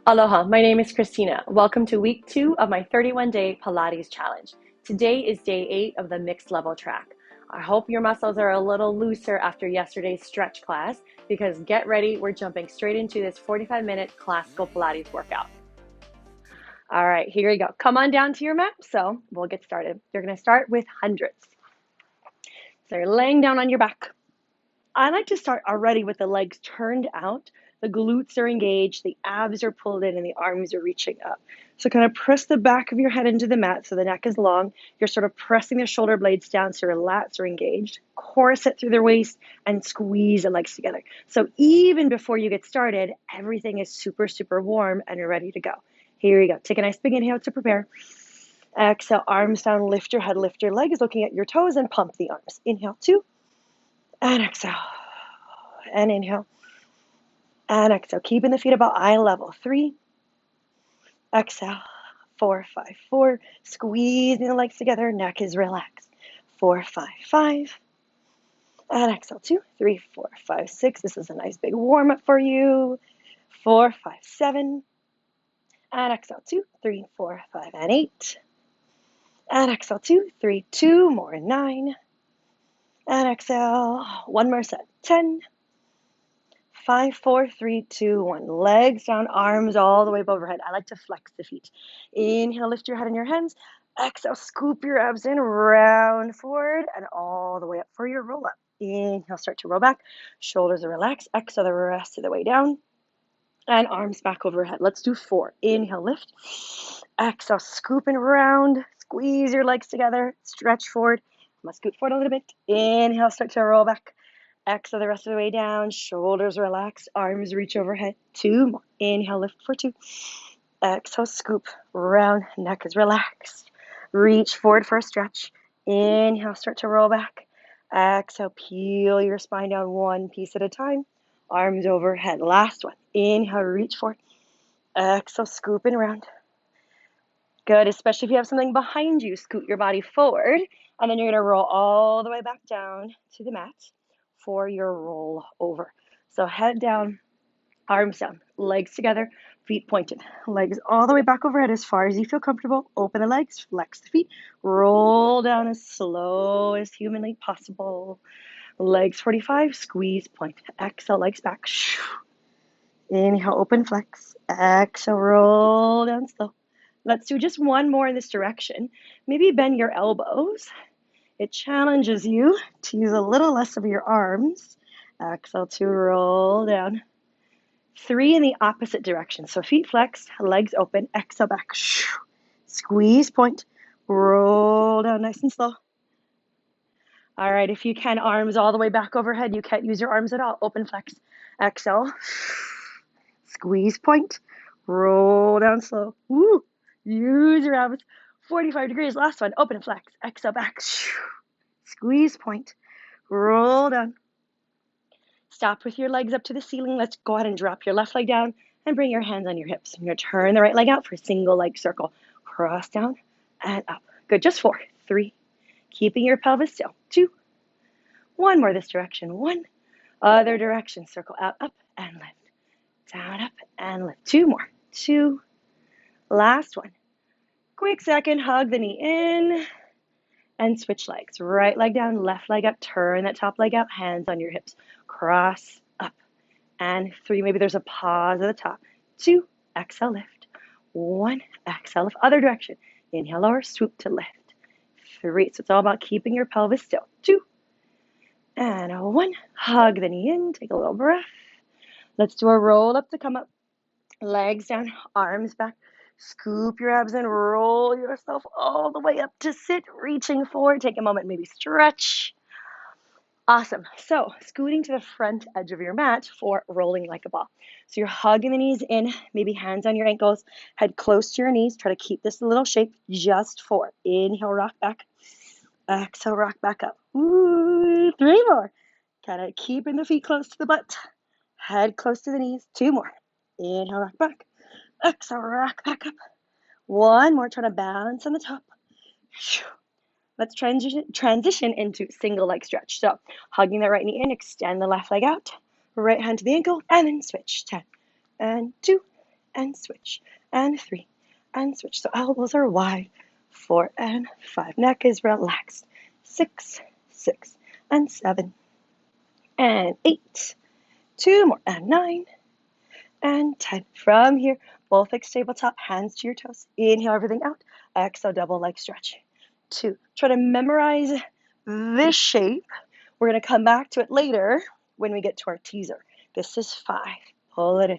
Aloha, my name is Christina. Welcome to week 2 of my 31-day Pilates challenge. Today is day 8 of the mixed level track. I hope your muscles are a little looser after yesterday's stretch class because get ready, we're jumping straight into this 45-minute classical Pilates workout. All right, here we go. Come on down to your mat, so we'll get started. You're going to start with hundreds. So you're laying down on your back. I like to start already with the legs turned out. The glutes are engaged, the abs are pulled in, and the arms are reaching up. So kind of press the back of your head into the mat so the neck is long. You're sort of pressing the shoulder blades down so your lats are engaged. Corset through the waist and squeeze the legs together. So even before you get started, everything is super, super warm and you're ready to go. Here you go. Take a nice big inhale to prepare. Exhale, arms down, lift your head, lift your legs, looking at your toes and pump the arms. Inhale, 2, and exhale, and inhale. And exhale, keeping the feet about eye level. 3, exhale, 4, 5, 4. Squeezing the legs together, neck is relaxed. 4, 5, 5. And exhale, 2, 3, 4, 5, 6. This is a nice big warm up for you. 4, 5, 7. And exhale, 2, 3, 4, 5, and 8. And exhale, 2, 3, 2 more, 9. And exhale, one more set, 10. 5, 4, 3, 2, 1. Legs down, arms all the way up overhead. I like to flex the feet. Inhale, lift your head in your hands. Exhale, scoop your abs in, round forward, and all the way up for your roll up. Inhale, start to roll back. Shoulders are relaxed. Exhale the rest of the way down. And arms back overhead. Let's do 4. Inhale, lift. Exhale, scoop and round. Squeeze your legs together. Stretch forward. I'm going to scoot forward a little bit. Inhale, start to roll back. Exhale the rest of the way down, shoulders relaxed, arms reach overhead. 2 more. Inhale, lift for 2. Exhale, scoop, round, neck is relaxed. Reach forward for a stretch. Inhale, start to roll back. Exhale, peel your spine down one piece at a time. Arms overhead. Last one. Inhale, reach forward. Exhale, scoop and round. Good, especially if you have something behind you. Scoot your body forward, and then you're going to roll all the way back down to the mat for your roll over. So head down, arms down, legs together, feet pointed. Legs all the way back overhead as far as you feel comfortable. Open the legs, flex the feet, roll down as slow as humanly possible. Legs 45, squeeze, point. Exhale, legs back. Inhale, open, flex. Exhale, roll down slow. Let's do just one more in this direction. Maybe bend your elbows. It challenges you to use a little less of your arms. Exhale to roll down. 3 in the opposite direction. So feet flexed, legs open, exhale back. Squeeze, point, roll down nice and slow. All right, if you can, arms all the way back overhead. You can't use your arms at all. Open, flex, exhale. Squeeze, point, roll down slow. Woo! Use your arms. 45 degrees. Last one. Open and flex. Exhale back. Squeeze, point. Roll down. Stop with your legs up to the ceiling. Let's go ahead and drop your left leg down and bring your hands on your hips. You're going to turn the right leg out for a single leg circle. Cross down and up. Good. Just 4, 3. Keeping your pelvis still. 2. One more this direction. 1. Other direction. Circle out, up, and lift. Down, up, and lift. 2 more. 2. Last one. Quick second, hug the knee in and switch legs. Right leg down, left leg up, turn that top leg out, hands on your hips. Cross, up, and 3. Maybe there's a pause at the top. 2, exhale, lift. 1, exhale, lift. Other direction. Inhale, lower, swoop to lift. 3. So it's all about keeping your pelvis still. 2, and 1. Hug the knee in, take a little breath. Let's do a roll up to come up. Legs down, arms back. Scoop your abs in, roll yourself all the way up to sit, reaching forward. Take a moment, maybe stretch. Awesome. So scooting to the front edge of your mat for rolling like a ball. So you're hugging the knees in, maybe hands on your ankles, head close to your knees. Try to keep this little shape. Just 4. Inhale, rock back. Exhale, rock back up. Ooh, 3 more. Kind of keeping the feet close to the butt. Head close to the knees. 2 more. Inhale, rock back. Exhale, rock back up. 1 more, trying to balance on the top. Let's transition into single leg stretch. So hugging the right knee in, extend the left leg out, right hand to the ankle, and then switch. 10 and 2 and switch, and 3, and switch. So elbows are wide, 4 and 5. Neck is relaxed, 6, 6, and 7, and 8. 2 more, and 9, and 10. From here, both fixed tabletop, hands to your toes. Inhale everything out. Exhale, double leg stretch. 2. Try to memorize this shape. We're going to come back to it later when we get to our teaser. This is 5. Pull it in.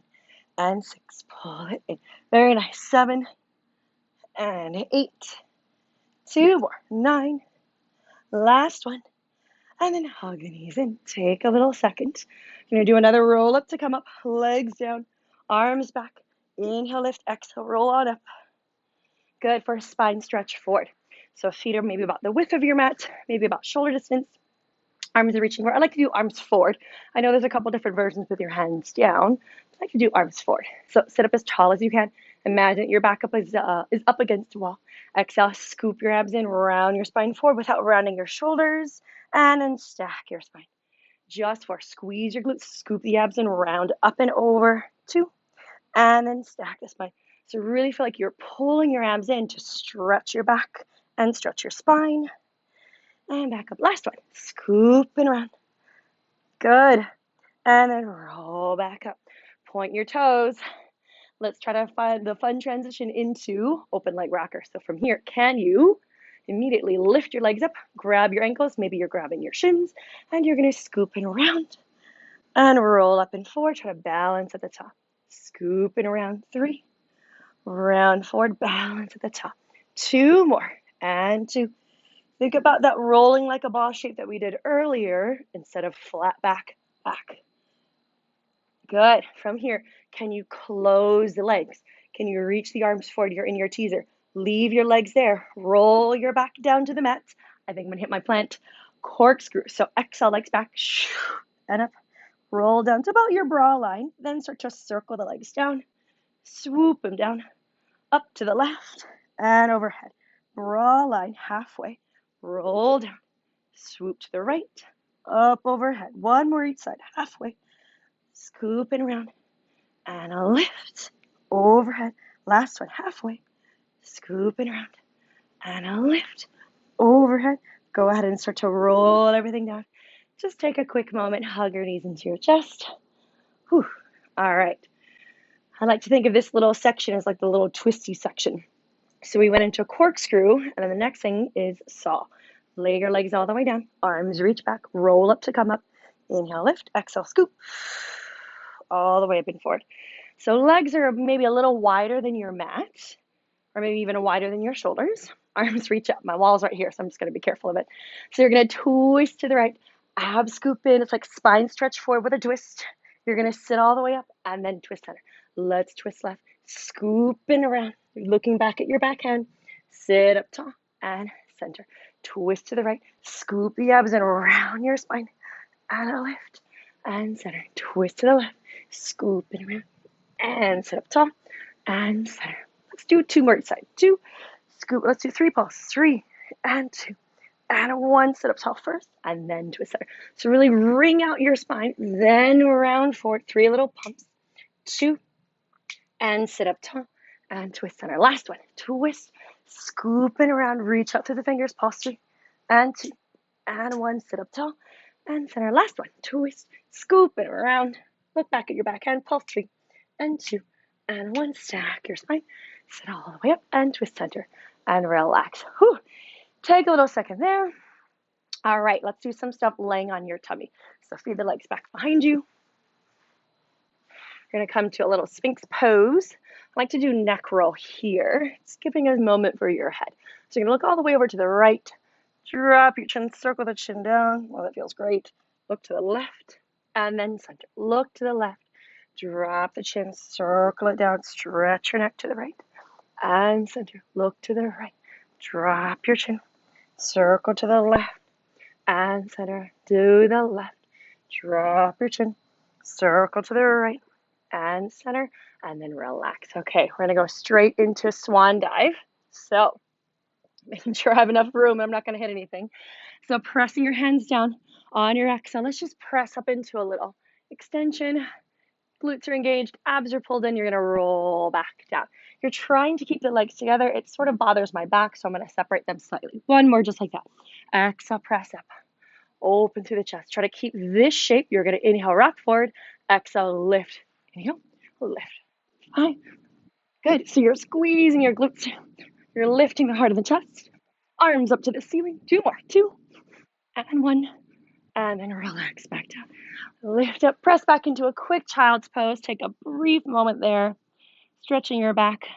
And 6. Pull it in. Very nice. 7 and 8. 2 more. 9. Last one. And then hug the knees in. Take a little second. You're going to do another roll up to come up. Legs down. Arms back. Inhale, lift. Exhale, roll on up. Good for a spine stretch forward. So feet are maybe about the width of your mat, maybe about shoulder distance. Arms are reaching forward. I like to do arms forward. I know there's a couple different versions with your hands down. I like to do arms forward. So sit up as tall as you can. Imagine your back up is up against the wall. Exhale, scoop your abs in, round your spine forward without rounding your shoulders, and then stack your spine. Just for squeeze your glutes, scoop the abs in, round up and over, 2, and then stack the spine. So really feel like you're pulling your abs in to stretch your back and stretch your spine. And back up. Last one. Scooping around. Good. And then roll back up. Point your toes. Let's try to find the fun transition into open leg rocker. So from here, can you immediately lift your legs up, grab your ankles, maybe you're grabbing your shins, and you're going to scoop and around and roll up and forward. Try to balance at the top. Scooping around. 3. Round forward, balance at the top. 2 more, and 2. Think about that rolling like a ball shape that we did earlier instead of flat back, back. Good. From here, can you close the legs? Can you reach the arms forward? You're in your teaser. Leave your legs there. Roll your back down to the mat. I think I'm going to hit my plant. Corkscrew. So exhale, legs back, and up. Roll down to about your bra line. Then start to circle the legs down. Swoop them down. Up to the left and overhead. Bra line halfway. Roll down. Swoop to the right. Up overhead. One more each side. Halfway. Scooping around. And a lift. Overhead. Last one. Halfway. Scooping around. And a lift. Overhead. Go ahead and start to roll everything down. Just take a quick moment. Hug your knees into your chest. Whew. All right. I like to think of this little section as like the little twisty section. So we went into a corkscrew, and then the next thing is saw. Lay your legs all the way down. Arms reach back. Roll up to come up. Inhale, lift. Exhale, scoop. All the way up and forward. So legs are maybe a little wider than your mat, or maybe even wider than your shoulders. Arms reach up. My wall's right here, so I'm just going to be careful of it. So you're going to twist to the right. Abs scoop in. It's like spine stretch forward with a twist. You're going to sit all the way up and then twist center. Let's twist left. Scooping around. Looking back at your backhand. Sit up tall and center. Twist to the right. Scoop the abs in around your spine. And a lift. And center. Twist to the left. Scooping around. And sit up tall. And center. Let's do 2 more each side. 2. Scoop. Let's do 3 pulses. 3 and 2. And 1. Sit up tall first. And then twist center. So really wring out your spine. Then round forward. 3 little pumps. 2. And sit up tall. And twist center. Last one. Twist. Scooping around. Reach out through the fingers. Pulse 3 and 2 and 1. Sit up tall and center. Last one. Twist. Scooping around. Look back at your backhand. Pulse 3 and 2 and 1. Stack your spine. Sit all the way up and twist center and relax. Whew. Take a little second there. All right. Let's do some stuff laying on your tummy. So feed the legs back behind you. You're going to come to a little Sphinx pose. I like to do neck roll here. It's giving a moment for your head. So you're going to look all the way over to the right. Drop your chin, circle the chin down. Well, that feels great. Look to the left and then center. Look to the left. Drop the chin, circle it down. Stretch your neck to the right and center. Look to the right. Drop your chin, circle to the left and center. Do the left. Drop your chin, circle to the right and center, and then relax. Okay, we're gonna go straight into swan dive. So making sure I have enough room, I'm not gonna hit anything. So pressing your hands down on your exhale, let's just press up into a little extension. glutes are engaged, abs are pulled in, you're gonna roll back down. You're trying to keep the legs together. It sort of bothers my back, so I'm gonna separate them slightly. One more just like that. Exhale, press up. Open through the chest. Try to keep this shape. You're gonna inhale, rock forward. Exhale, lift. Inhale, lift. Fine. Good. So you're squeezing your glutes. You're lifting the heart of the chest. Arms up to the ceiling. Two more. Two. And one. And then relax back down. Lift up. Press back into a quick child's pose. Take a brief moment there. Stretching your back.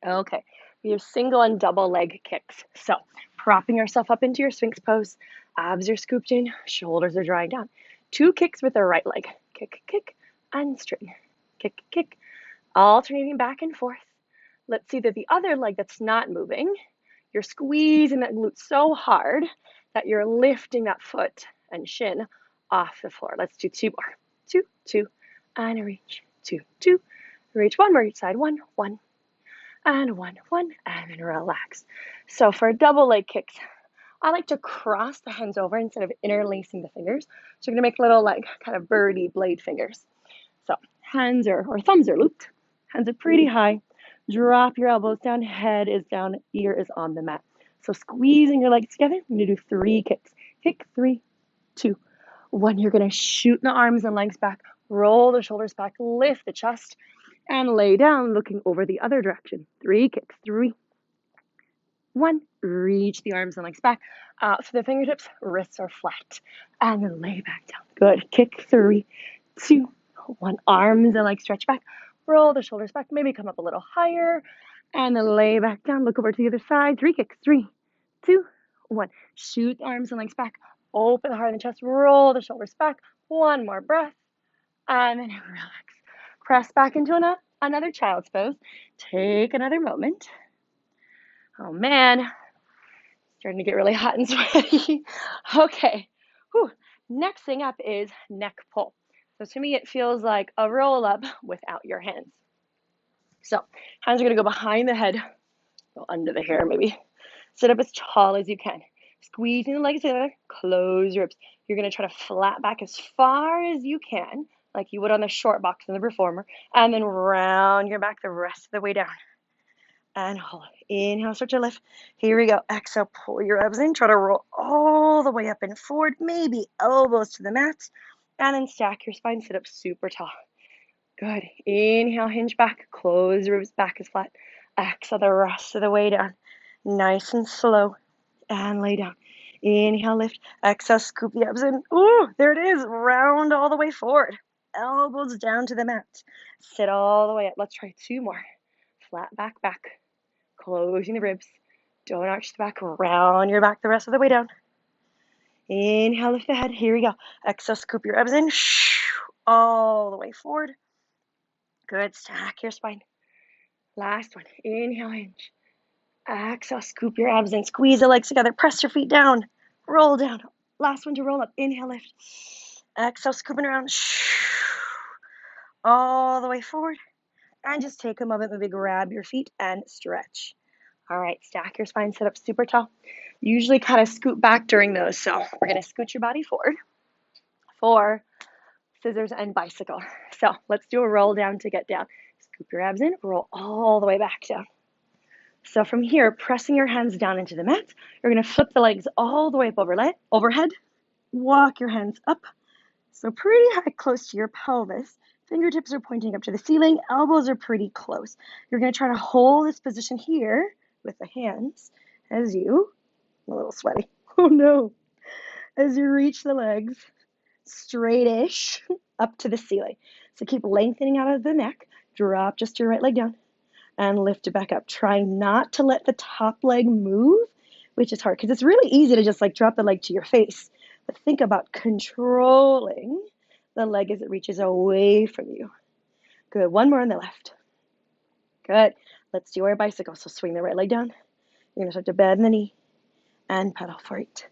Okay. We have single and double leg kicks. So propping yourself up into your Sphinx pose. Abs are scooped in. Shoulders are drying down. 2 kicks with the right leg. Kick, kick, and straighten. Kick, kick. Alternating back and forth. Let's see that the other leg that's not moving, you're squeezing that glute so hard that you're lifting that foot and shin off the floor. Let's do 2 more. 2, 2, and reach. 2, 2. Reach. 1 more each side. 1, 1, and 1, 1, and then relax. So for double leg kicks, I like to cross the hands over instead of interlacing the fingers. So you're gonna make little like kind of birdie blade fingers. So hands or thumbs are looped. Hands are pretty high. Drop your elbows down, head is down, ear is on the mat. So squeezing your legs together, I'm gonna do 3 kicks. Kick, 3, 2, 1. You're gonna shoot the arms and legs back, roll the shoulders back, lift the chest, and lay down looking over the other direction. 3 kicks. 3, 1. Reach the arms and legs back out to the fingertips, wrists are flat, and then lay back down. Good. Kick. 3, 2, 1. Arms and legs stretch back. Roll the shoulders back, maybe come up a little higher, and then lay back down. Look over to the other side. 3 kicks. 3, 2, 1. Shoot the arms and legs back. Open the heart and the chest. Roll the shoulders back. 1 more breath, and then relax. Press back into another child's pose. Take another moment. Oh man, starting to get really hot and sweaty. Okay. Whew. Next thing up is neck pull. So to me, it feels like a roll up without your hands. So hands are gonna go behind the head, go under the hair maybe. Sit up as tall as you can. Squeezing the legs together, close your ribs. You're gonna try to flat back as far as you can, like you would on the short box in the reformer, and then round your back the rest of the way down. And hold. Inhale, start to lift. Here we go. Exhale, pull your abs in. Try to roll all the way up and forward, maybe elbows to the mat. And then stack your spine, sit up super tall. Good. Inhale, hinge back. Close your ribs, back is flat. Exhale the rest of the way down. Nice and slow. And lay down. Inhale, lift. Exhale, scoop the abs in. Ooh, there it is. Round all the way forward. Elbows down to the mat. Sit all the way up. Let's try 2 more. Flat back, back. Closing the ribs. Don't arch the back. Round your back the rest of the way down. Inhale, lift the head. Here we go. Exhale, scoop your abs in. All the way forward. Good. Stack your spine. Last one. Inhale, hinge. Exhale, scoop your abs in. Squeeze the legs together. Press your feet down. Roll down. Last one to roll up. Inhale, lift. Exhale, scooping around. All the way forward. And just take a moment, maybe grab your feet and stretch. All right, stack your spine, sit up super tall. Usually kind of scoot back during those. So we're gonna scoot your body forward for scissors and bicycle. So let's do a roll down to get down. Scoop your abs in, roll all the way back down. So from here, pressing your hands down into the mat, you're gonna flip the legs all the way up overhead. Walk your hands up. So pretty high, close to your pelvis. Fingertips are pointing up to the ceiling. Elbows are pretty close. You're going to try to hold this position here with the hands as you, I'm a little sweaty. Oh no. As you reach the legs straightish up to the ceiling. So keep lengthening out of the neck. Drop just your right leg down and lift it back up. Try not to let the top leg move, which is hard because it's really easy to just like drop the leg to your face. But think about controlling the leg as it reaches away from you. Good. 1 more on the left. Good. Let's do our bicycle. So swing the right leg down. You're going to start to bend the knee and pedal for 8.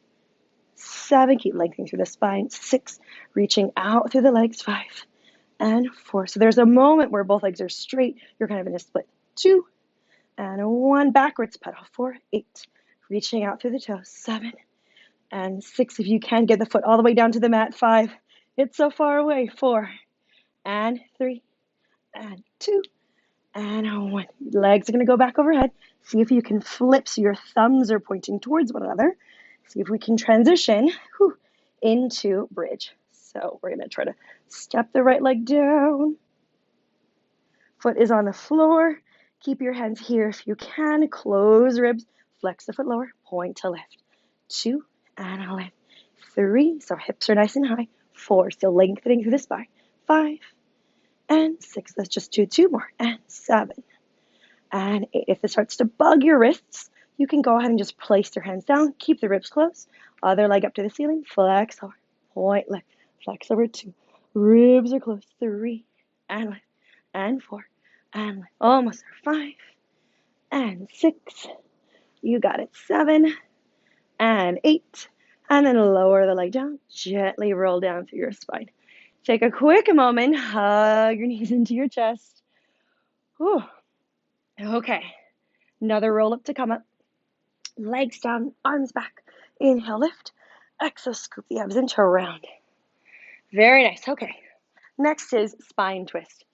7. Keep lengthening through the spine. 6. Reaching out through the legs. 5 and 4. So there's a moment where both legs are straight. You're kind of in a split. 2 and 1. Backwards pedal. 4, 8. Reaching out through the toes. 7 and 6. If you can, get the foot all the way down to the mat. 5. It's so far away. 4 and 3, and 2, and 1. Legs are going to go back overhead. See if you can flip so your thumbs are pointing towards one another. See if we can transition into bridge. So we're going to try to step the right leg down. Foot is on the floor. Keep your hands here if you can. Close ribs. Flex the foot lower. Point to lift. 2, and a lift. 3, so hips are nice and high. 4, still lengthening through the spine. 5, and 6. Let's just do 2 more. And 7, and 8. If this starts to bug your wrists, you can go ahead and just place your hands down. Keep the ribs closed. Other leg up to the ceiling. Flex over. Point lift. Flex over. 2. Ribs are closed. 3, and lift. And 4, and lift. Almost there. 5, and 6. You got it. 7, and 8. And then lower the leg down. Gently roll down through your spine. Take a quick moment. Hug your knees into your chest. Whew. Okay. Another roll up to come up. Legs down, arms back. Inhale, lift. Exhale, scoop the abs into a round. Very nice. Okay. Next is spine twist.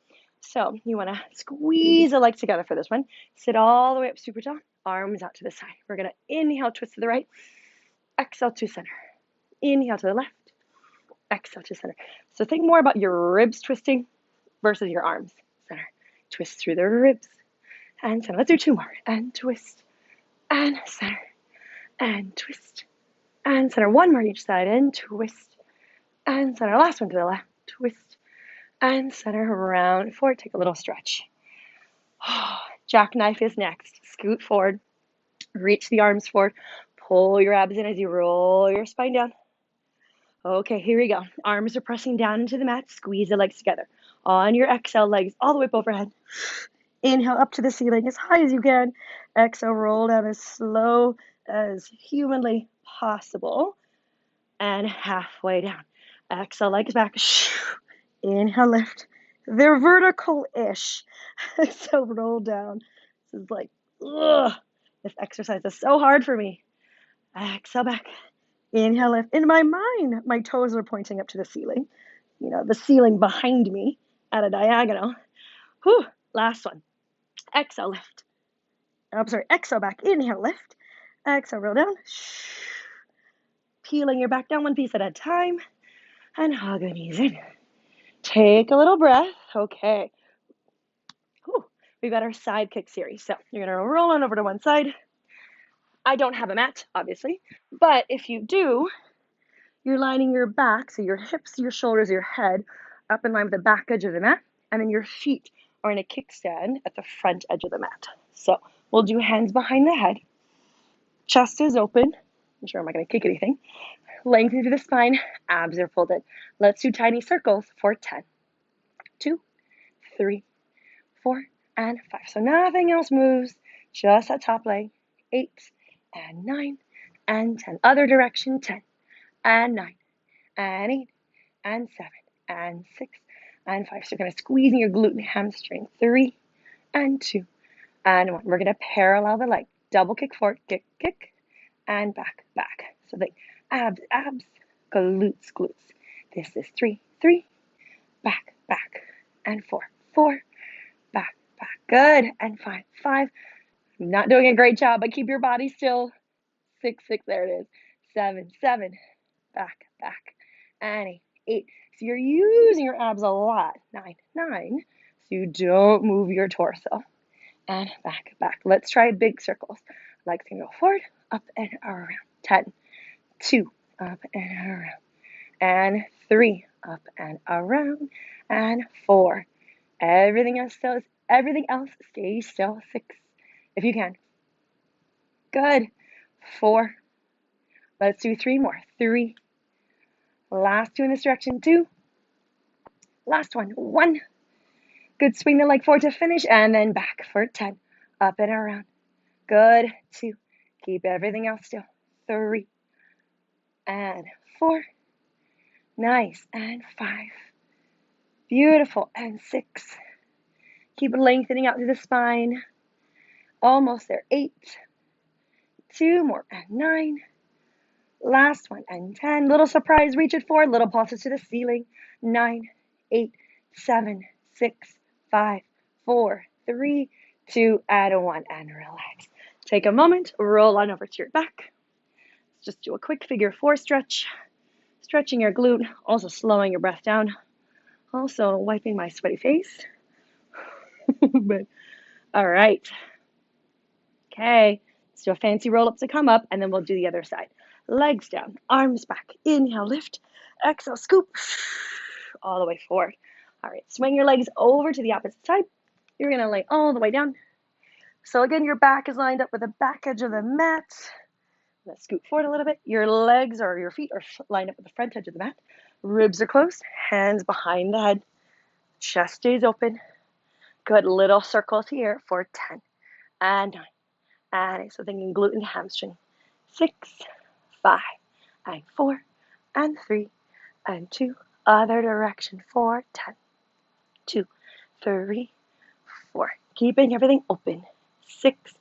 So you want to squeeze the legs together for this one. Sit all the way up super tall. Arms out to the side. We're going to inhale, twist to the right. Exhale to center. Inhale to the left. Exhale to center. So think more about your ribs twisting versus your arms. Center. Twist through the ribs. And center. Let's do 2 more. And twist. And center. And twist. And center. 1 more each side. And twist. And center. Last one to the left. Twist. And center. Round forward. Take a little stretch. Jackknife is next. Scoot forward. Reach the arms forward. Pull your abs in as you roll your spine down. Okay, here we go. Arms are pressing down into the mat. Squeeze the legs together. On your exhale, legs all the way up overhead. Inhale up to the ceiling as high as you can. Exhale, roll down as slow as humanly possible. And halfway down. Exhale, legs back. Inhale, lift. They're vertical-ish. So roll down. This is like, ugh. This exercise is so hard for me. Exhale back. Inhale, lift. In my mind, my toes are pointing up to the ceiling. You know, the ceiling behind me at a diagonal. Whew. Last one. Exhale, lift. I'm sorry, exhale back. Inhale, lift. Exhale, roll down. Peeling your back down 1 piece at a time. And hug the knees in. Take a little breath. Okay. Whew. We've got our side kick series. So you're going to roll on over to one side. I don't have a mat, obviously. But if you do, you're lining your back, so your hips, your shoulders, your head, up in line with the back edge of the mat. And then your feet are in a kickstand at the front edge of the mat. So we'll do hands behind the head. Chest is open. I'm sure I'm not going to kick anything. Lengthen through the spine. Abs are folded. Let's do tiny circles for 10. 2, 3, 4, and 5. So nothing else moves. Just that top leg. 8, and 9, and 10. Other direction. 10, and 9, and 8, and 7, and 6, and 5. So you're going to squeeze in your glute and hamstring. 3, and 2, and 1. We're going to parallel the leg. Double kick forward, kick, kick, and back, back. So the abs, abs, glutes, glutes. This is 3, 3, back, back, and 4, 4, back, back. Good. And 5, 5. I'm not doing a great job, but keep your body still. 6, 6. There it is. 7, 7, back, back, and 8, 8. So you're using your abs a lot. 9, 9. So you don't move your torso. And back, back. Let's try big circles. Legs can go forward, up and around. 10, 2, up and around. And 3, up and around. And 4. Everything else stays still. 6, if you can. Good. 4. Let's do 3 more. 3. Last 2 in this direction. 2. Last one. 1. Good. Swing the leg forward to finish, and then back for 10. Up and around. Good. 2. Keep everything else still. 3. And 4. Nice. And 5. Beautiful. And 6. Keep lengthening out through the spine. Almost there. 8. 2 more. And 9. Last one. And 10. Little surprise. Reach it forward. Little pulses to the ceiling. 9, 8, 7, 6, 5, 4, 3, 2, and 1, and relax. Take a moment, roll on over to your back. Just do a quick figure 4 stretch, stretching your glute, also slowing your breath down, also wiping my sweaty face. But, all right. Okay, let's do a fancy roll up to come up, and then we'll do the other side. Legs down, arms back. Inhale, lift. Exhale, scoop. All the way forward. All right, swing your legs over to the opposite side. You're going to lay all the way down. So again, your back is lined up with the back edge of the mat. Let's scoot forward a little bit. Your legs or your feet are lined up with the front edge of the mat. Ribs are closed, hands behind the head. Chest stays open. Good, little circles here for 10 and 9 and 8. So thinking glute and hamstring. 6, 5, and 4, and 3, and 2. Other direction for 10, 2, 3, 4. Keeping everything open. 6,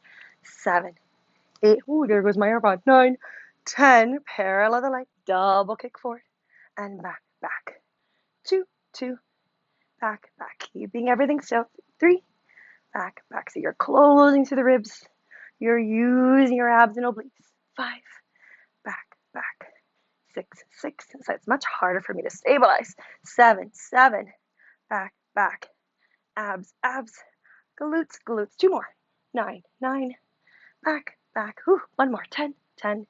7, 8. Ooh, there goes my AirPod. 9, 10. Parallel the leg. Double kick forward and back, back. 2, 2. Back, back. Keeping everything still. 3, back, back. So you're closing through the ribs. You're using your abs and obliques. 5, back, back. 6, 6. So it's much harder for me to stabilize. 7, 7. Back, back. Abs, abs. Glutes, glutes. 2 more. 9, 9. Back, back. Whew. 1 more. 10, 10.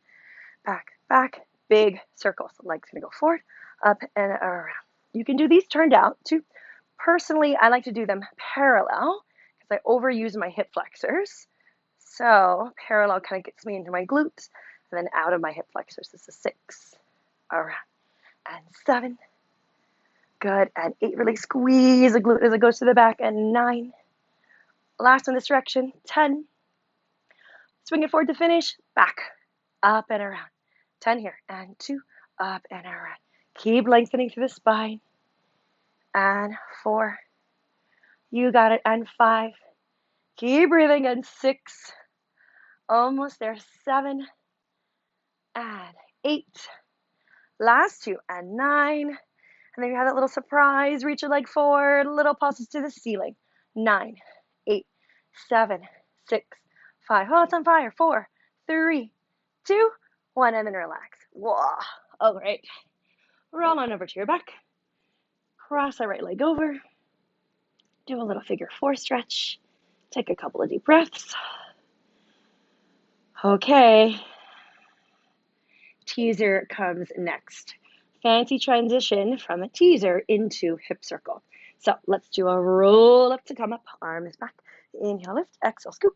Back, back. Big circles. The leg's going to go forward, up, and around. You can do these turned out too. Personally, I like to do them parallel because I overuse my hip flexors. So parallel kind of gets me into my glutes and then out of my hip flexors. This is 6, around, and 7. Good, and 8. Really squeeze the glute as it goes to the back, and 9. Last one this direction, 10. Swing it forward to finish, back, up and around. 10 here, and 2, up and around. Keep lengthening through the spine, and 4. You got it, and 5. Keep breathing, and 6. Almost there, 7, and 8. Last 2, and 9. And then you have that little surprise, reach your leg forward, little pulses to the ceiling. 9, 8, 7, 6, 5. Oh, it's on fire. 4, 3, 2, 1, and then relax. Whoa. All right. Roll on over to your back. Cross that right leg over. Do a little figure 4 stretch. Take a couple of deep breaths. Okay. Teaser comes next. Fancy transition from a teaser into hip circle. So let's do a roll up to come up. Arms back. Inhale, lift. Exhale, scoop.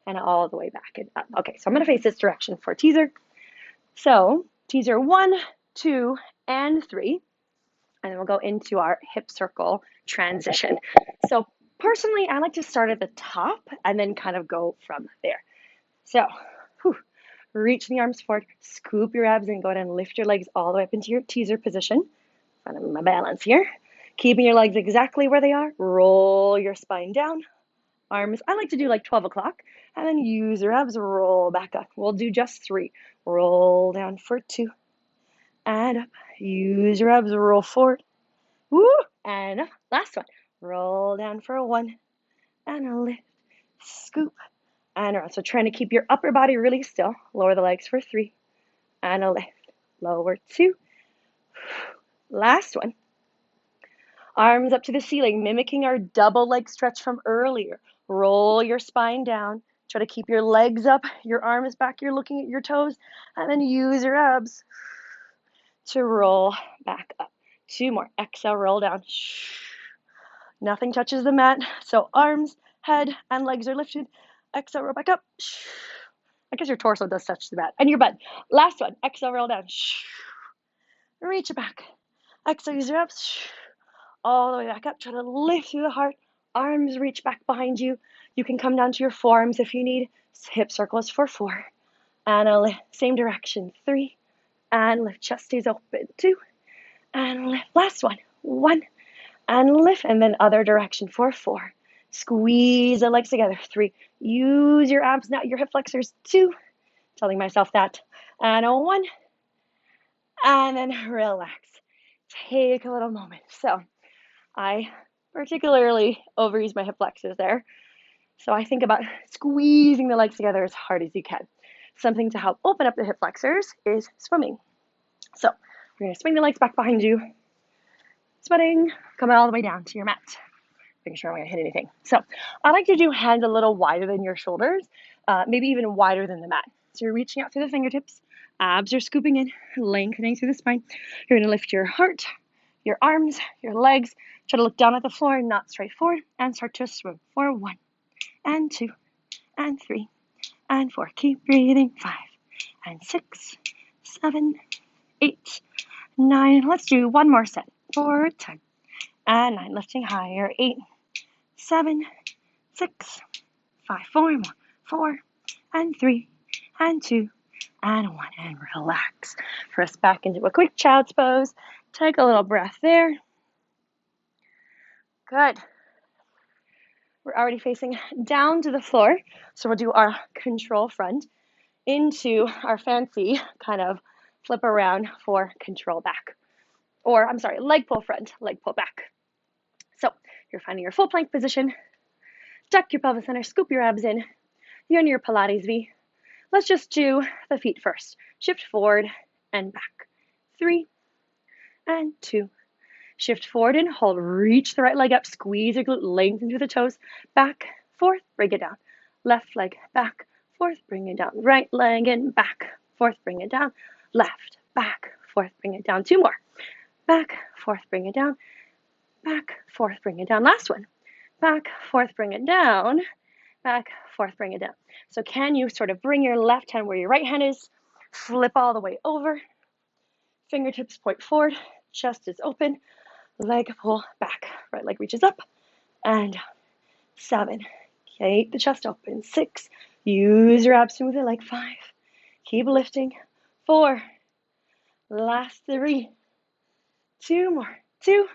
And all the way back and up. Okay, so I'm going to face this direction for teaser. So teaser 1, 2, and 3. And then we'll go into our hip circle transition. So personally, I like to start at the top and then kind of go from there. So reach the arms forward, scoop your abs and go ahead and lift your legs all the way up into your teaser position. Finding my balance here. Keeping your legs exactly where they are. Roll your spine down. Arms, I like to do like 12 o'clock. And then use your abs, roll back up. We'll do just 3. Roll down for 2. And up. Use your abs, roll forward. Woo! And up. Last one. Roll down for 1. And a lift. Scoop. And around. So trying to keep your upper body really still. Lower the legs for 3. And a lift. Lower 2. Last one. Arms up to the ceiling, mimicking our double leg stretch from earlier. Roll your spine down. Try to keep your legs up, your arms back. You're looking at your toes. And then use your abs to roll back up. 2 more. Exhale, roll down. Nothing touches the mat. So arms, head, and legs are lifted. Exhale, roll back up. I guess your torso does touch the mat. And your butt. Last one. Exhale, roll down. Reach it back. Exhale, use your abs. All the way back up. Try to lift through the heart. Arms reach back behind you. You can come down to your forearms if you need. Hip circles for 4. And a lift. Same direction. 3. And lift. Chest stays open. 2. And lift. Last one. 1. And lift. And then other direction for 4. Squeeze the legs together. 3. Use your abs, not your hip flexors. 2. Telling myself that. And a 1. And then relax. take a little moment. So I particularly overuse my hip flexors there. So I think about squeezing the legs together as hard as you can. Something to help open up the hip flexors is swimming. So you're going to swing the legs back behind you, sweating, coming all the way down to your mat. Making sure I'm going to hit anything. So I like to do hands a little wider than your shoulders, maybe even wider than the mat. So you're reaching out through the fingertips, abs are scooping in, lengthening through the spine. You're going to lift your heart, your arms, your legs, try to look down at the floor, not straight forward, and start to swim for 1 and 2 and 3 and 4. Keep breathing. 5 and 6, 7, 8, 9. Let's do one more set for 10 and 9. Lifting higher. 8, 7, 6, 5. 4 more. 4 and 3 and 2 and 1. And relax. Press back into a quick child's pose. Take a little breath there. Good. We're already facing down to the floor. So we'll do our control front into our fancy kind of flip around for control back. Or, I'm sorry, leg pull front, leg pull back. So you're finding your full plank position. Tuck your pelvis under, scoop your abs in. You're in your Pilates V. Let's just do the feet first. Shift forward and back. 3 and 2. Shift forward and hold. Reach the right leg up. Squeeze your glute. Lengthen through the toes. Back, forth, bring it down. Left leg, back, forth, bring it down. Right leg and back, forth, bring it down. Left, back, forth, bring it down. 2 more. Back, forth, bring it down. Back, forth, bring it down. Last one. Back, forth, bring it down. Back, forth, bring it down. So can you sort of bring your left hand where your right hand is, flip all the way over, fingertips point forward, chest is open, leg pull back, right leg reaches up, and 7, keep the chest open, 6, use your abs to move the leg, 5, keep lifting, 4, last 3, 2 more, 2,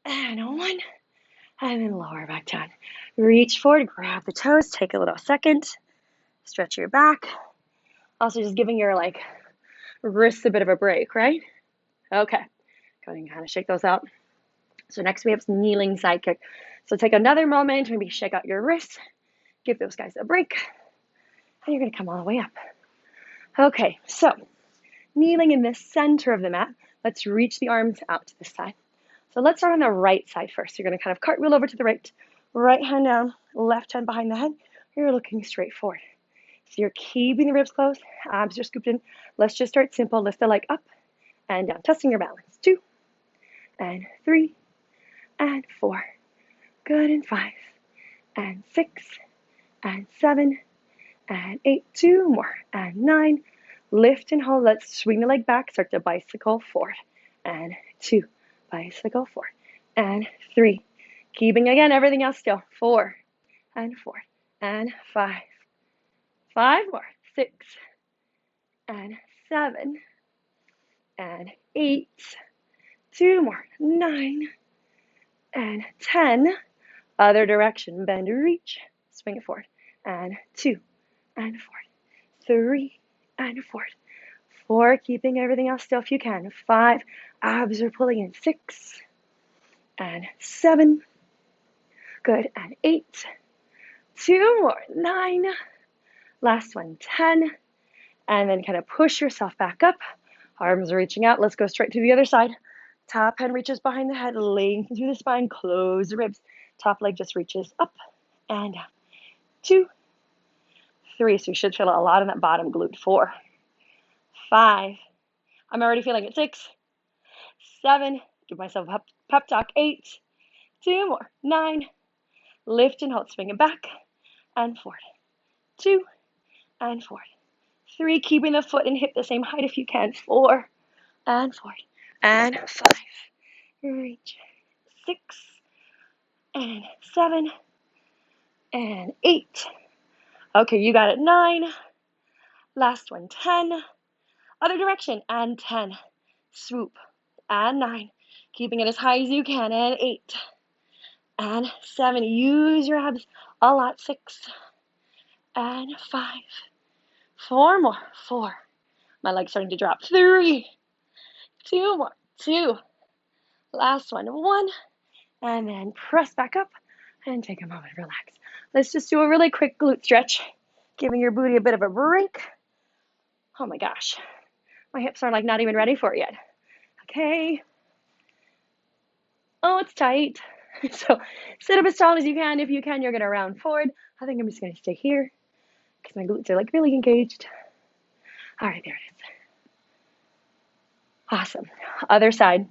and 1, and then lower back down. Reach forward, grab the toes, take a little second, stretch your back. Also just giving your wrists a bit of a break, right? Okay, go ahead and kind of shake those out. So next we have some kneeling side kick. So take another moment, maybe shake out your wrists, give those guys a break, and you're gonna come all the way up. Okay, so kneeling in the center of the mat, let's reach the arms out to the side. So let's start on the right side first. You're gonna kind of cartwheel over to the right hand down, left hand behind the head. You're looking straight forward. So you're keeping the ribs closed, abs are scooped in. Let's just start simple. Lift the leg up and down, testing your balance. 2 and 3 and 4. Good, and 5 and 6 and 7 and 8. 2 more and 9. Lift and hold. Let's swing the leg back. Start to bicycle forward. And 2, bicycle forward. And 3. Keeping again everything else still. 4 and 4 and 5. 5 more. 6 and 7 and 8. 2 more. 9 and 10. Other direction. Bend, reach. Swing it forward. And 2 and forward. 3 and forward. 4. Keeping everything else still if you can. 5. Abs are pulling in. 6 and 7. Good. And 8. 2 more. 9. Last one. 10. And then kind of push yourself back up. Arms are reaching out. Let's go straight to the other side. Top hand reaches behind the head. Lengthen through the spine. Close the ribs. Top leg just reaches up and down. 2, 3. So you should feel a lot in that bottom glute. 4, 5. I'm already feeling it. 6, 7. Give myself a pep talk. 8. 2 more. 9. Lift and hold. Swing it back and forward. 2 and forward. 3. Keeping the foot and hip the same height if you can. 4 and forward. And 5. Reach. 6 and 7 and 8. Okay, you got it. 9. Last one. 10. Other direction. And 10. Swoop. And 9. Keeping it as high as you can. And 8. And 7. Use your abs a lot. 6. And 5. 4 more. 4. My leg's starting to drop. 3. 2 more. 2. Last one. 1. And then press back up and take a moment, relax. Let's just do a really quick glute stretch, giving your booty a bit of a break. Oh my gosh, my hips are like not even ready for it yet. Okay. Oh, it's tight. So sit up as tall as you can. If you can, you're gonna round forward. I think I'm just gonna stay here because my glutes are like really engaged. All right, there it is. Awesome. Other side.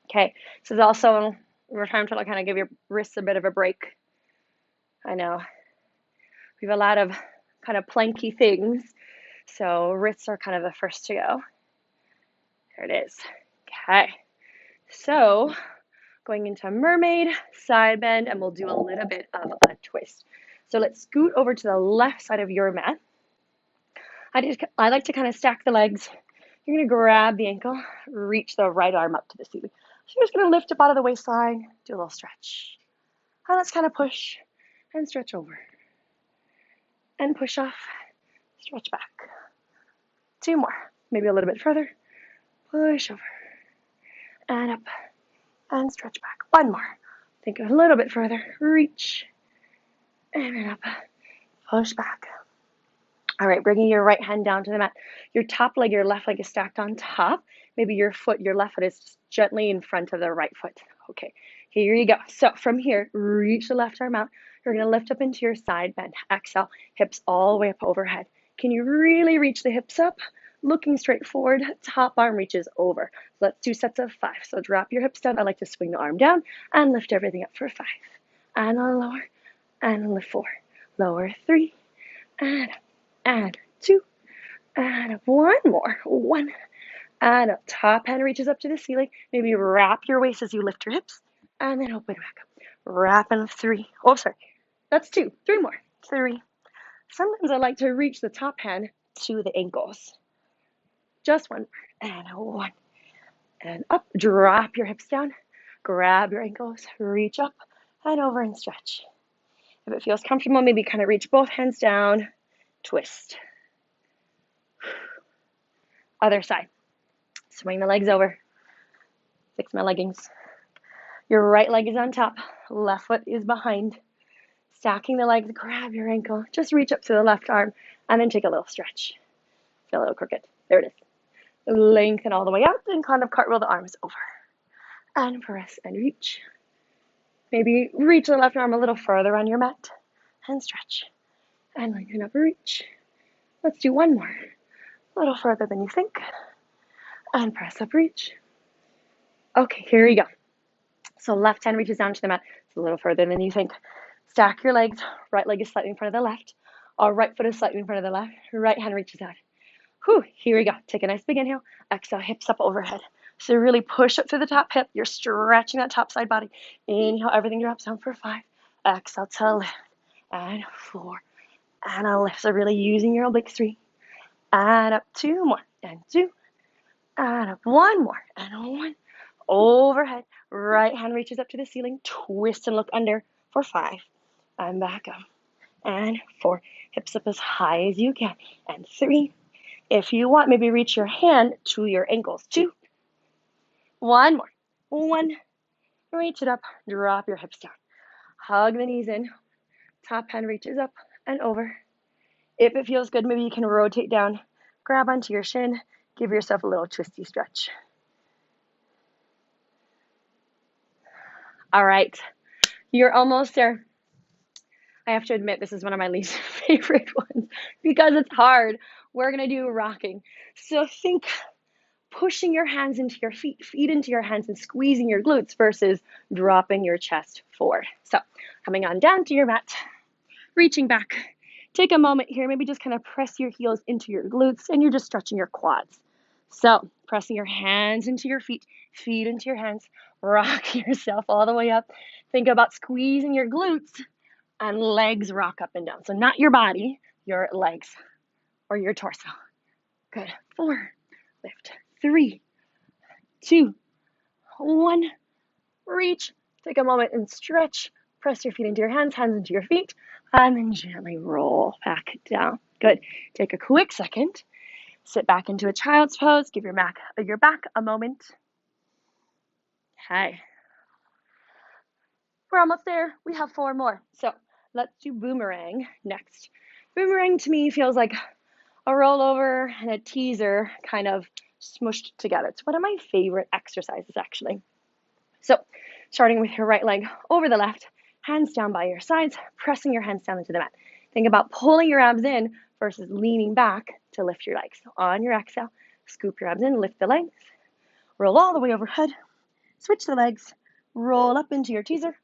Okay, this is also, we're trying to kind of give your wrists a bit of a break. I know. We have a lot of kind of planky things, so wrists are kind of the first to go. There it is. Okay, so going into mermaid, side bend, and we'll do a little bit of a twist. So let's scoot over to the left side of your mat. I like to kind of stack the legs. You're going to grab the ankle, reach the right arm up to the ceiling. So you're just going to lift up out of the waistline, do a little stretch. And let's kind of push and stretch over. And push off, stretch back. 2 more, maybe a little bit further. Push over and up and stretch back. 1 more. Think a little bit further. Reach and then up. Push back. All right, bringing your right hand down to the mat. Your top leg, your left leg is stacked on top. Maybe your left foot is just gently in front of the right foot. Okay, here you go. So from here, reach the left arm out. You're going to lift up into your side bend. Exhale, hips all the way up overhead. Can you really reach the hips up? Looking straight forward, top arm reaches over. Let's do sets of 5. So drop your hips down. I like to swing the arm down and lift everything up for 5. And a lower, and lift 4. Lower 3, and 2, and 1 more. 1, and up. Top hand reaches up to the ceiling. Maybe wrap your waist as you lift your hips, and then open back up. Wrap and 3. Oh, sorry. That's 2. 3 more. 3. Sometimes I like to reach the top hand to the ankles. Just 1 and 1 and up. Drop your hips down. Grab your ankles. Reach up and over and stretch. If it feels comfortable, maybe kind of reach both hands down. Twist. Other side. Swing the legs over. Fix my leggings. Your right leg is on top. Left foot is behind. Stacking the legs, grab your ankle. Just reach up to the left arm and then take a little stretch. Feel a little crooked. There it is. Lengthen all the way out and kind of cartwheel the arms over. And press and reach. Maybe reach the left arm a little further on your mat and stretch. And lengthen up, reach. Let's do 1 more. A little further than you think. And press up, reach. Okay, here we go. So left hand reaches down to the mat. It's a little further than you think. Stack your legs. Right leg is slightly in front of the left. Or right foot is slightly in front of the left. Right hand reaches out. Whew, here we go. Take a nice big inhale. Exhale, hips up overhead. So really push up through the top hip. You're stretching that top side body. Inhale, everything drops down for 5. Exhale to lift. And 4. And a lift. So really using your obliques. 3. And up 2 more. And 2. And up 1 more. And 1. Overhead. Right hand reaches up to the ceiling. Twist and look under for 5. And back up. And 4. Hips up as high as you can. And 3. If you want, maybe reach your hand to your ankles. 2. 1 more. 1. Reach it up. Drop your hips down. Hug the knees in. Top hand reaches up and over. If it feels good, maybe you can rotate down. Grab onto your shin. Give yourself a little twisty stretch. All right. You're almost there. I have to admit, this is one of my least favorite ones because it's hard. We're going to do rocking. So think pushing your hands into your feet into your hands and squeezing your glutes versus dropping your chest forward. So coming on down to your mat, reaching back. Take a moment here, maybe just kind of press your heels into your glutes and you're just stretching your quads. So pressing your hands into your feet into your hands, rock yourself all the way up. Think about squeezing your glutes and legs rock up and down. So not your body, your legs or your torso. Good. 4, lift. 3, 2, 1, reach. Take a moment and stretch. Press your feet into your hands into your feet, and then gently roll back down. Good. Take a quick second. Sit back into a child's pose. Give your back a moment. Okay. We're almost there. We have 4 more. So let's do boomerang next. Boomerang to me feels like a rollover and a teaser kind of smushed together. It's one of my favorite exercises, actually. So starting with your right leg over the left, hands down by your sides, pressing your hands down into the mat. Think about pulling your abs in versus leaning back to lift your legs. So on your exhale, scoop your abs in, lift the legs, roll all the way overhead, switch the legs, roll up into your teaser.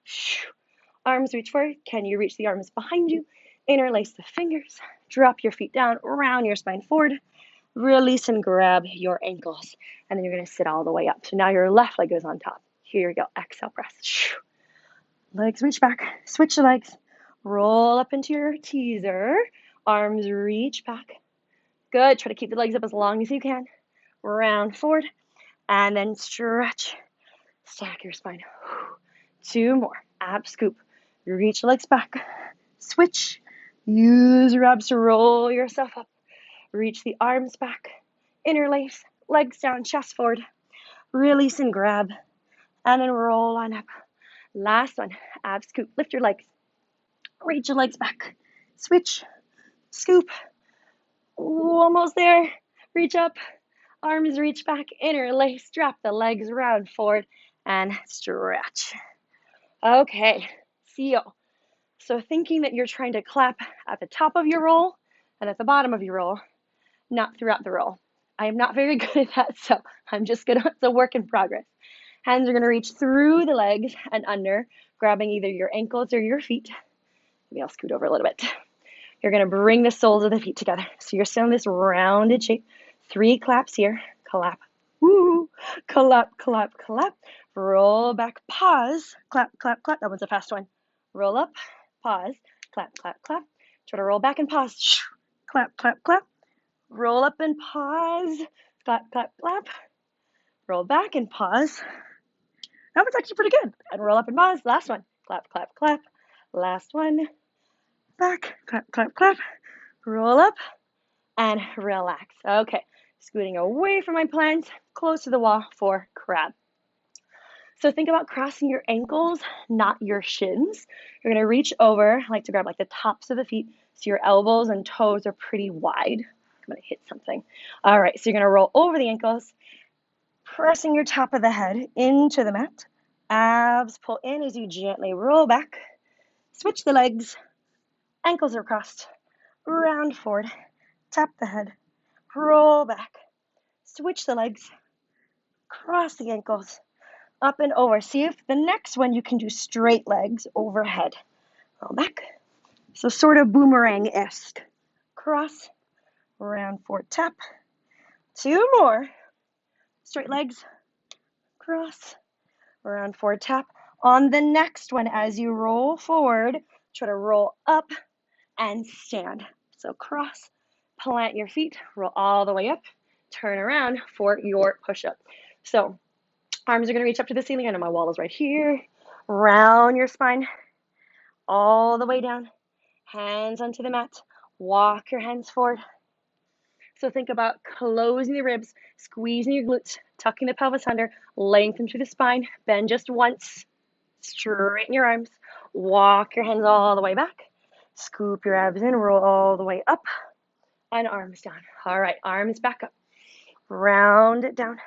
Arms reach forward. Can you reach the arms behind you? Interlace the fingers. Drop your feet down, round your spine forward. Release and grab your ankles. And then you're going to sit all the way up. So now your left leg goes on top. Here you go. Exhale, press. Legs reach back. Switch the legs. Roll up into your teaser. Arms reach back. Good. Try to keep the legs up as long as you can. Round forward. And then stretch. Stack your spine. 2 more. Ab scoop. Reach the legs back. Switch. Use your abs to roll yourself up. Reach the arms back. Interlace. Legs down, chest forward. Release and grab. And then roll on up. Last one. Ab scoop. Lift your legs. Reach your legs back. Switch. Scoop. Almost there. Reach up. Arms reach back. Interlace. Drop the legs round forward. And stretch. Okay. Seal. So thinking that you're trying to clap at the top of your roll and at the bottom of your roll, not throughout the roll. I am not very good at that, so I'm just gonna, it's a work in progress. Hands are gonna reach through the legs and under, grabbing either your ankles or your feet. Maybe I'll scoot over a little bit. You're gonna bring the soles of the feet together. So you're still in this rounded shape. 3 claps here. Clap. Woo. Clap, clap, clap. Roll back, pause. Clap, clap, clap. That one's a fast one. Roll up, pause. Clap, clap, clap. Try to roll back and pause. Clap, clap, clap. Roll up and pause. Clap, clap, clap. Roll back and pause. That was actually pretty good. And roll up and pause. Last one. Clap, clap, clap. Last one. Back. Clap, clap, clap. Roll up and relax. Okay. Scooting away from my plank, close to the wall for crab. So think about crossing your ankles, not your shins. You're going to reach over. I like to grab like the tops of the feet so your elbows and toes are pretty wide. I'm going to hit something. All right, so you're going to roll over the ankles, pressing your top of the head into the mat. Abs pull in as you gently roll back. Switch the legs. Ankles are crossed. Round forward. Tap the head. Roll back. Switch the legs. Cross the ankles. Up and over. See if the next one you can do straight legs overhead. Roll back. So sort of boomerang-esque. Cross. Round forward. Tap. 2 more. Straight legs. Cross. Round forward. Tap. On the next one, as you roll forward, try to roll up and stand. So cross. Plant your feet. Roll all the way up. Turn around for your push-up. So arms are going to reach up to the ceiling. I know my wall is right here. Round your spine all the way down. Hands onto the mat. Walk your hands forward. So think about closing the ribs, squeezing your glutes, tucking the pelvis under, lengthen through the spine. Bend just once. Straighten your arms. Walk your hands all the way back. Scoop your abs in. Roll all the way up. And arms down. All right, arms back up. Round it down.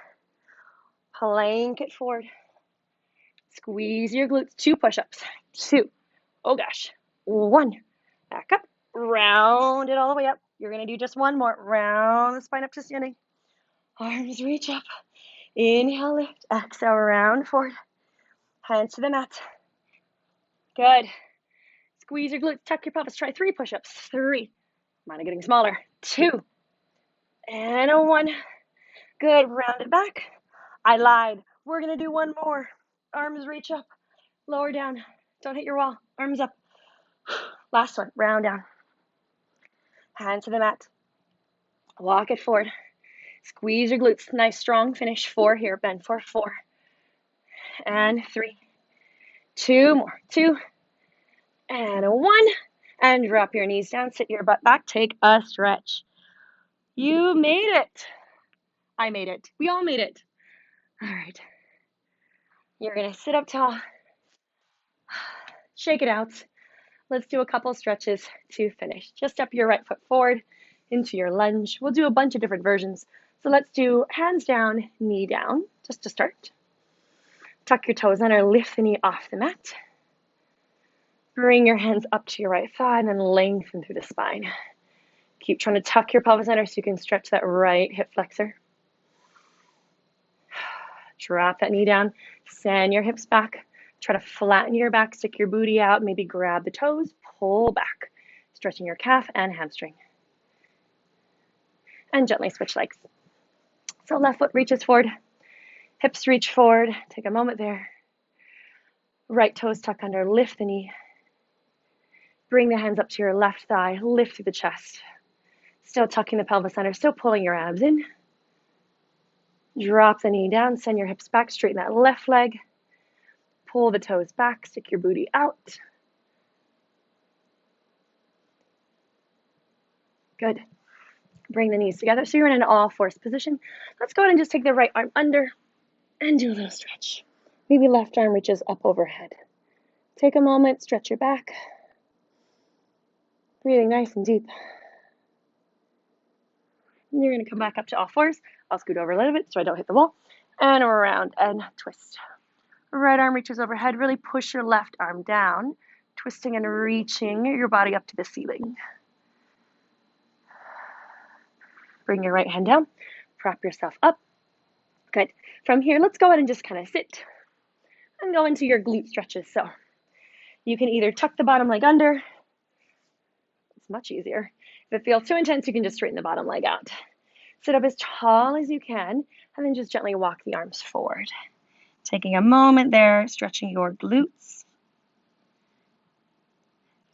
Plank it forward. Squeeze your glutes. 2 push-ups. 2. Oh gosh. 1. Back up. Round it all the way up. You're going to do just 1 more. Round the spine up to standing. Arms reach up. Inhale, lift. Exhale, round forward. Hands to the mat. Good. Squeeze your glutes. Tuck your pelvis. Try 3 push-ups. 3. Mine are getting smaller. 2. And a 1. Good. Round it back. I lied. We're going to do 1 more. Arms reach up. Lower down. Don't hit your wall. Arms up. Last one. Round down. Hands to the mat. Walk it forward. Squeeze your glutes. Nice strong finish. 4 here. Bend for 4. And 3. 2 more. 2. And a 1. And drop your knees down. Sit your butt back. Take a stretch. You made it. I made it. We all made it. All right. You're gonna sit up tall, shake it out. Let's do a couple stretches to finish. Just step your right foot forward into your lunge. We'll do a bunch of different versions. So let's do hands down, knee down, just to start. Tuck your toes under, lift the knee off the mat. Bring your hands up to your right thigh and then lengthen through the spine. Keep trying to tuck your pelvis under so you can stretch that right hip flexor. Drop that knee down, send your hips back. Try to flatten your back, stick your booty out, maybe grab the toes, pull back, stretching your calf and hamstring. And gently switch legs. So left foot reaches forward, hips reach forward. Take a moment there. Right toes tuck under, lift the knee. Bring the hands up to your left thigh, lift through the chest. Still tucking the pelvis under, still pulling your abs in. Drop the knee down, send your hips back, straighten that left leg. Pull the toes back, stick your booty out. Good. Bring the knees together. So you're in an all fours position. Let's go ahead and just take the right arm under and do a little stretch. Maybe left arm reaches up overhead. Take a moment, stretch your back. Breathing nice and deep. And you're going to come back up to all fours. I'll scoot over a little bit so I don't hit the wall. And around and twist. Right arm reaches overhead. Really push your left arm down, twisting and reaching your body up to the ceiling. Bring your right hand down. Prop yourself up. Good. From here, let's go ahead and just kind of sit and go into your glute stretches. So you can either tuck the bottom leg under. It's much easier. If it feels too intense, you can just straighten the bottom leg out. Sit up as tall as you can, and then just gently walk the arms forward. Taking a moment there, stretching your glutes.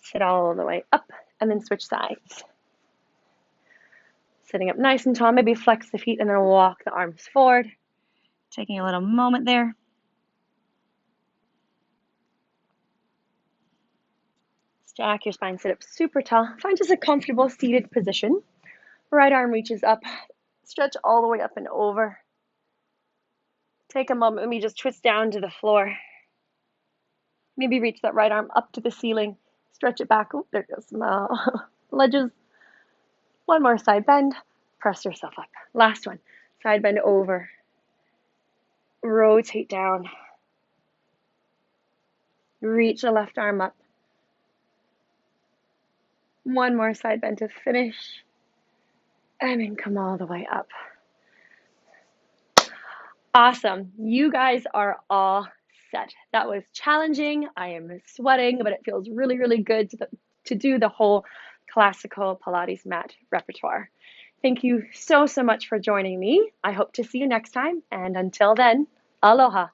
Sit all the way up, and then switch sides. Sitting up nice and tall, maybe flex the feet, and then walk the arms forward. Taking a little moment there. Stack your spine, sit up super tall. Find just a comfortable seated position. Right arm reaches up, stretch all the way up and over. Take a moment, maybe just twist down to the floor. Maybe reach that right arm up to the ceiling. Stretch it back. Oh, there goes some ledges. One more side bend. Press yourself up. Last one. Side bend over. Rotate down. Reach the left arm up. One more side bend to finish. And then come all the way up. Awesome. You guys are all set. That was challenging. I am sweating, but it feels really, really good to do the whole classical Pilates mat repertoire. Thank you so, so much for joining me. I hope to see you next time. And until then, aloha.